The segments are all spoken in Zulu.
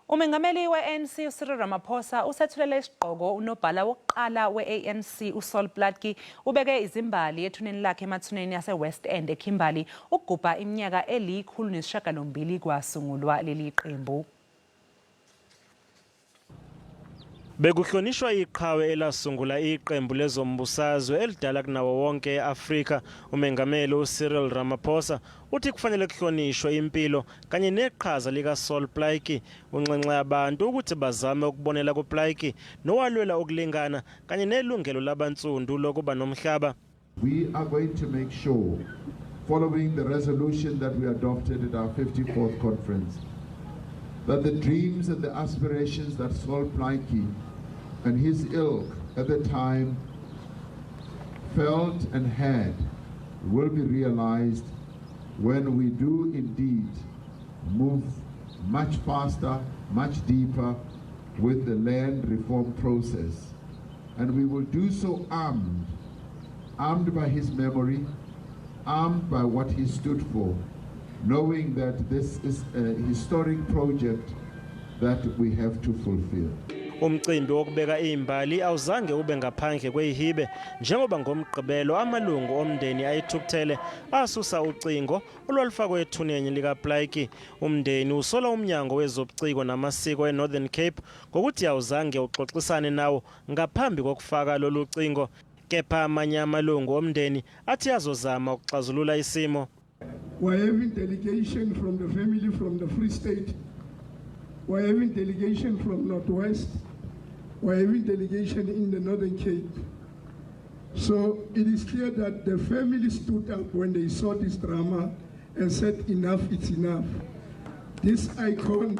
uMengameli weANC uCyril Ramaphosa usethulele isigqoko unobhala wokuqala weANC uSol Plaatje ubeke izimbali ethuneni lakhe emathuneni yase-West End eKimberley ukugubha iminyaka elikhulu nesishiyagalombili kwasungulwa leliqembu. Bekuhlonishwa iqhawe elasungula iqembu lezombusazwe elidala kunawo wonke eAfrika. uMengameli uCyril Ramaphosa uthi kufanele kuhlonishwe impilo kanye neqhaza lika Sol Plaatje unxenxe abantu ukuthi bazame ukubonela kuPlaatje nowalwela ukulingana kanye nelungelo labantsundu lokuba nomhlaba. We are going to make sure, following the resolution that we adopted at our 54th conference, that the dreams and the aspirations that Sol Plaatje and his ilk at the time felt and had will be realized when we do indeed move much faster, much deeper with the land reform process. And we will do so armed by his memory, armed by what he stood for, knowing that this is a historic project that we have to fulfill. Umcimbi wokubeka izimbali awuzange ube ngaphandle kwehibe njengoba ngomgqibelo amalungu omndeni ayithukuthele asusa ucingo olwalufakwe ethuneni lika Plaatje. Umndeni usola umnyango wezobuciko namasiko eNorthern Cape ngokuthi awuzange uxoxisane nawo ngaphambi kokufaka lolu cingo, kepha amanye amalungu omndeni athi azozama ukuxazulula isimo. We're having delegation from the family from the Free State. We're having delegation from Northwest. We're having delegation in the Northern Cape. So it is clear that the family stood up when they saw this drama and said, enough, it's enough. This icon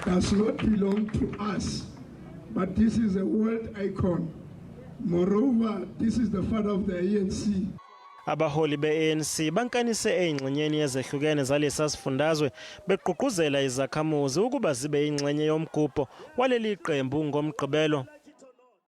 does not belong to us, but this is a world icon. Moreover, this is the father of the ANC. Abaholi beANC bankanise ezingxenyeni ezehlukene zalesa sifundazwe beqhuquzela izakhamuzi ukuba zibe ingxenye yomgubho waleli qembu ngomgqibelo.